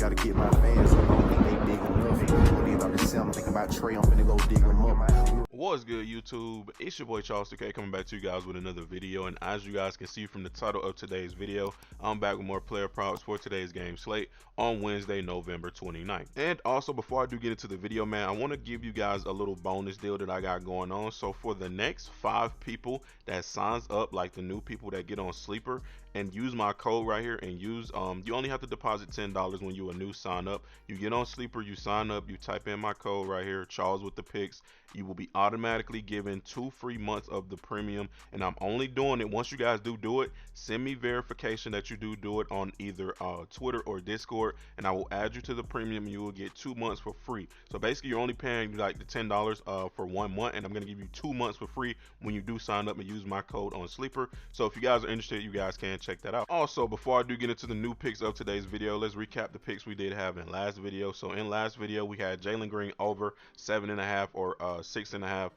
gotta get my fans, so I don't think they big enough. When they about to sell, I'm thinking about Trey, I'm finna go dig them up. What's good, YouTube? It's your boy Charles 2K coming back to you guys with another video, and as you guys can see from the title of today's video, I'm back with more player props for today's game slate on Wednesday, November 29th. And also, before I do get into the video, man, I want to give you guys a little bonus deal that I got going on. So for the next 5 people that signs up, like the new people that get on Sleeper, and use my code right here, and use you only have to deposit $10 when you a new sign up. You get on Sleeper, you sign up, you type in my code right here, Charles with the picks. You will be automatically given 2 free months of the premium, and I'm only doing it once you guys do it. Send me verification that you do it on either Twitter or Discord, and I will add you to the premium. You will get 2 months for free. So basically, you're only paying like the $10 for 1 month, and I'm gonna give you 2 months for free when you do sign up and use my code on Sleeper. So if you guys are interested, you guys can check that out. Also, before I do get into the new picks of today's video, let's recap the picks we did have in last video. So in last video, we had Jalen Green over 7.5 or 6.5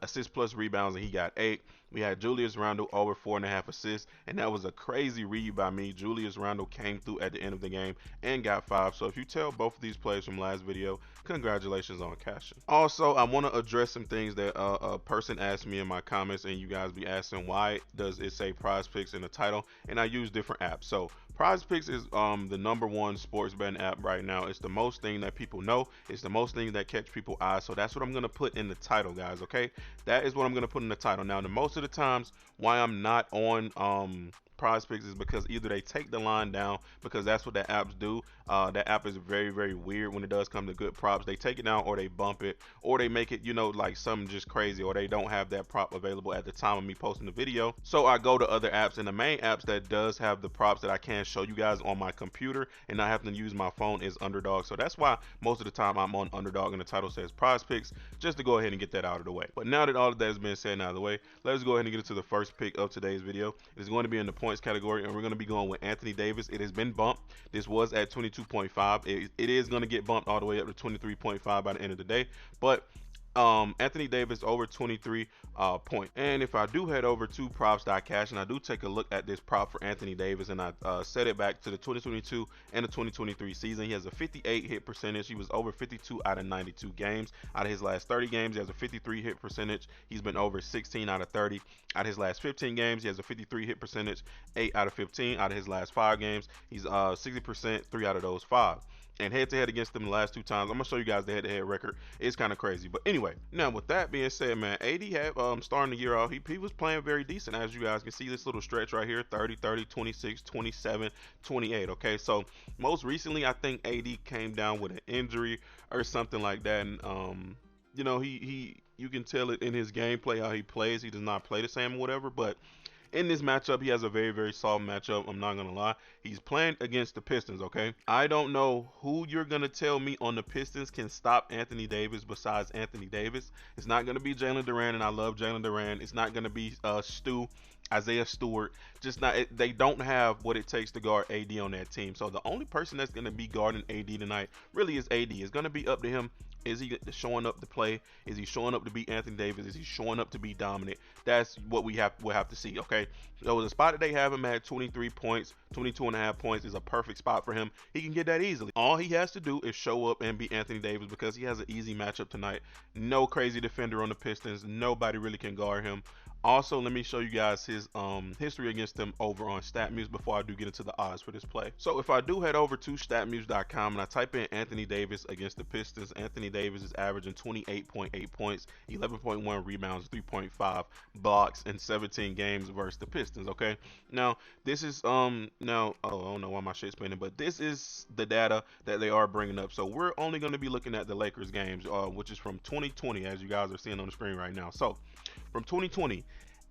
assists plus rebounds, and he got 8. We had Julius Randle over 4.5 assists, and that was a crazy read by me. Julius Randle came through at the end of the game and got 5. So if you tell both of these plays from last video, congratulations on cashing. Also, I want to address some things that a person asked me in my comments, and you guys be asking, why does it say PrizePicks in the title? And I use different apps. So PrizePicks is the #1 sports betting app right now. It's the most thing that people know. It's the most thing that catch people's eyes. So that's what I'm gonna put in the title, guys. Okay, that is what I'm gonna put in the title. Now, most of the times why I'm not on PrizePicks is because either they take the line down, because that's what the apps do. That app is very, very weird when it does come to good props. They take it down, or they bump it, or they make it, you know, like something just crazy, or they don't have that prop available at the time of me posting the video. So I go to other apps, and the main apps that does have the props that I can show you guys on my computer and not having to use my phone is Underdog. So that's why most of the time I'm on Underdog, and the title says PrizePicks, just to go ahead and get that out of the way. But now that all of that has been said and out of the way, let's go ahead and get into the first pick of today's video. It's going to be in the points category, and we're going to be going with Anthony Davis. It has been bumped. This was at 22.5. It is going to get bumped all the way up to 23.5 by the end of the day, but Anthony Davis over 23 points. And if I do head over to props.cash and I do take a look at this prop for Anthony Davis, and I set it back to the 2022 and the 2023 season, he has a 58 hit percentage. He was over 52 out of 92 games. Out of his last 30 games, he has a 53 hit percentage. He's been over 16 out of 30. Out of his last 15 games, he has a 53 hit percentage, 8 out of 15. Out of his last 5 games, he's 60%, 3 out of those 5. And head-to-head against them the last 2 times. I'm gonna show you guys the head-to-head record. It's kind of crazy. But anyway, now with that being said, man, AD had starting the year off, he was playing very decent. As you guys can see, this little stretch right here, 30, 30, 26, 27, 28. Okay, so most recently, I think AD came down with an injury or something like that, and you know, you can tell it in his gameplay how he plays. He does not play the same or whatever, but in this matchup, he has a very, very soft matchup. I'm not going to lie. He's playing against the Pistons, okay? I don't know who you're going to tell me on the Pistons can stop Anthony Davis besides Anthony Davis. It's not going to be Jalen Duran, and I love Jalen Duran. It's not going to be Isaiah Stewart. Just not. They don't have what it takes to guard AD on that team. So the only person that's going to be guarding AD tonight really is AD. It's going to be up to him. Is he showing up to play? Is he showing up to beat Anthony Davis? Is he showing up to be dominant? That's what we'll have to see, okay? So the spot that they have him at, 23 points, 22.5 points, is a perfect spot for him. He can get that easily. All he has to do is show up and beat Anthony Davis, because he has an easy matchup tonight. No crazy defender on the Pistons. Nobody really can guard him. Also, let me show you guys his history against them over on StatMuse before I do get into the odds for this play. So if I do head over to statmuse.com and I type in Anthony Davis against the Pistons, Anthony Davis is averaging 28.8 points, 11.1 rebounds, 3.5 blocks in 17 games versus the Pistons. Okay, now this is I don't know why my shit's spinning, but this is the data that they are bringing up. So we're only going to be looking at the Lakers games, which is from 2020, as you guys are seeing on the screen right now. So from 2020,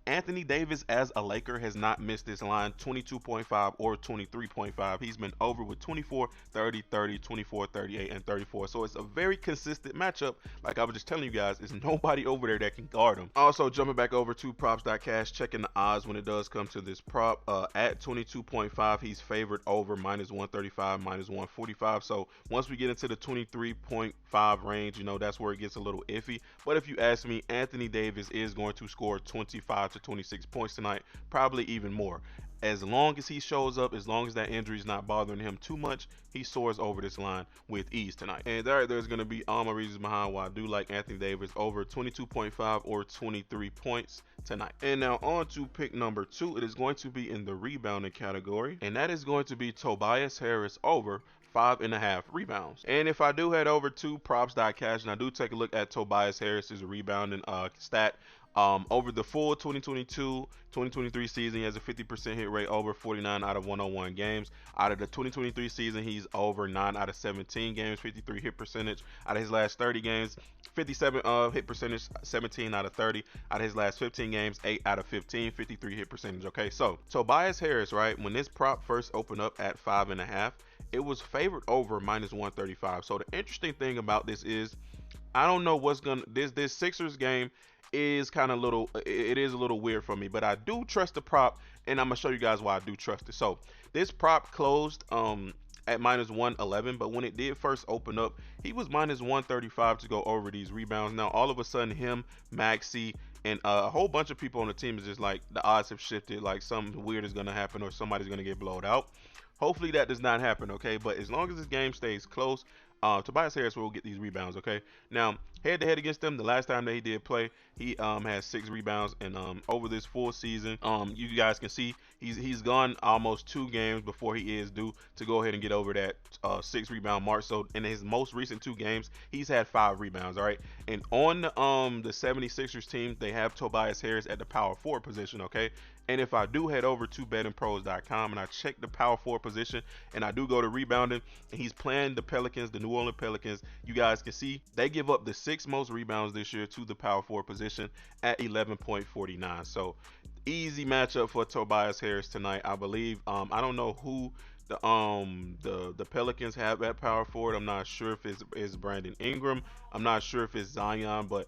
Anthony Davis as a Laker has not missed this line, 22.5 or 23.5. He's been over with 24, 30, 30, 24, 38, and 34. So it's a very consistent matchup. Like I was just telling you guys, there's nobody over there that can guard him. Also, jumping back over to props.cash, checking the odds when it does come to this prop. At 22.5, he's favored over -135, -145. So once we get into the 23.5 range, you know, that's where it gets a little iffy. But if you ask me, Anthony Davis is going to score 25 to 26 points tonight, probably even more. as long as he shows up, as long as that injury is not bothering him too much, he soars over this line with ease tonight. And there's going to be all my reasons behind why I do like Anthony Davis over 22.5 or 23 points tonight. And now on to pick number 2. It is going to be in the rebounding category, and that is going to be Tobias Harris over 5.5 rebounds. And if I do head over to props.cash and I do take a look at Tobias Harris's rebounding stat, over the full 2022-2023 season, he has a 50% hit rate over 49 out of 101 games. Out of the 2023 season, he's over 9 out of 17 games, 53 hit percentage. Out of his last 30 games, 57 hit percentage, 17 out of 30. Out of his last 15 games, 8 out of 15, 53 hit percentage. Okay, so Tobias Harris, right, when this prop first opened up at 5.5, it was favored over -135. So the interesting thing about this is, I don't know what's gonna this Sixers game is kind of it is a little weird for me, but I do trust the prop, and I'm gonna show you guys why I do trust it. So this prop closed at -111, but when it did first open up, he was -135 to go over these rebounds. Now all of a sudden, him, Maxey, and a whole bunch of people on the team is just like, the odds have shifted, like something weird is gonna happen or somebody's gonna get blowed out. Hopefully that does not happen, okay? But as long as this game stays close, Tobias Harris will get these rebounds, okay? Now, head-to-head against them, the last time that he did play, he had 6 rebounds, and over this full season, you guys can see he's gone almost 2 games before he is due to go ahead and get over that 6 rebound mark. So in his most recent 2 games, he's had 5 rebounds, all right? And on the 76ers team, they have Tobias Harris at the power forward position, okay? And if I do head over to bettingpros.com and I check the power forward position and I do go to rebounding, and he's playing the Pelicans, the New Orleans Pelicans, you guys can see they give up the 6th most rebounds this year to the power forward position at 11.49. So easy matchup for Tobias Harris tonight, I believe. I don't know who the Pelicans have at power forward. I'm not sure if it's Brandon Ingram. I'm not sure if it's Zion, but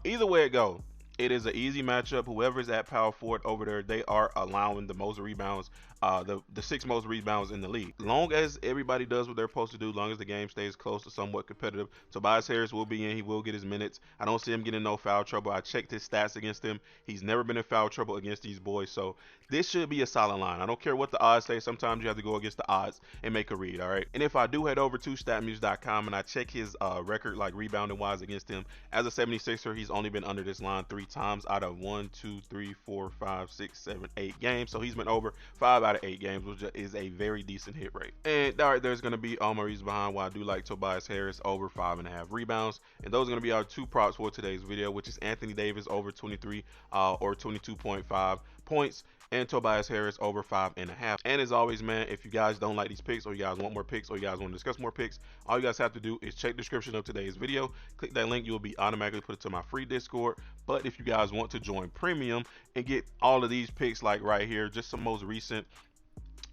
either way it go, it is an easy matchup. Whoever is at power forward over there, they are allowing the most rebounds, the 6th most rebounds in the league. Long as everybody does what they're supposed to do, long as the game stays close to somewhat competitive, Tobias Harris will be in. He will get his minutes. I don't see him getting no foul trouble. I checked his stats against him. He's never been in foul trouble against these boys. So this should be a solid line. I don't care what the odds say. Sometimes you have to go against the odds and make a read, all right? And if I do head over to statmuse.com and I check his record, like rebounding wise against him, as a 76er, he's only been under this line 3 times out of 1, 2, 3, 4, 5, 6, 7, 8 games. So he's been over 5 out of 8 games, which is a very decent hit rate. And all right, there's going to be all my reasons behind why I do like Tobias Harris over 5.5 rebounds. And those are going to be our 2 props for today's video, which is Anthony Davis over 23 or 22.5 points, and Tobias Harris over 5.5. And as always, man, if you guys don't like these picks, or you guys want more picks, or you guys want to discuss more picks, all you guys have to do is check the description of today's video. Click that link. You will be automatically put to my free Discord. But if you guys want to join premium and get all of these picks, like right here, just some most recent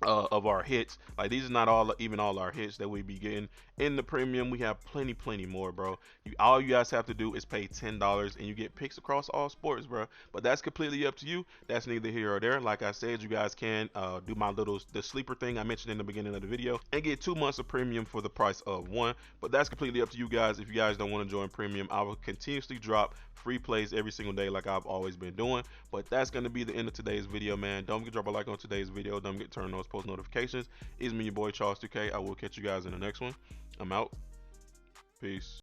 of our hits, like these are not even all our hits that we be getting in the premium. We have plenty more, bro. All you guys have to do is pay $10 and you get picks across all sports, bro. But that's completely up to you. That's neither here or there. Like I said, you guys can do my the sleeper thing I mentioned in the beginning of the video and get 2 months of premium for the price of 1. But that's completely up to you guys. If you guys don't want to join premium, I will continuously drop free plays every single day like I've always been doing. But that's going to be the end of today's video, man. Don't forget to drop a like on today's video. Don't forget to turn on those post notifications. It's me, your boy Charles 2K. I will catch you guys in the next one. I'm out. Peace.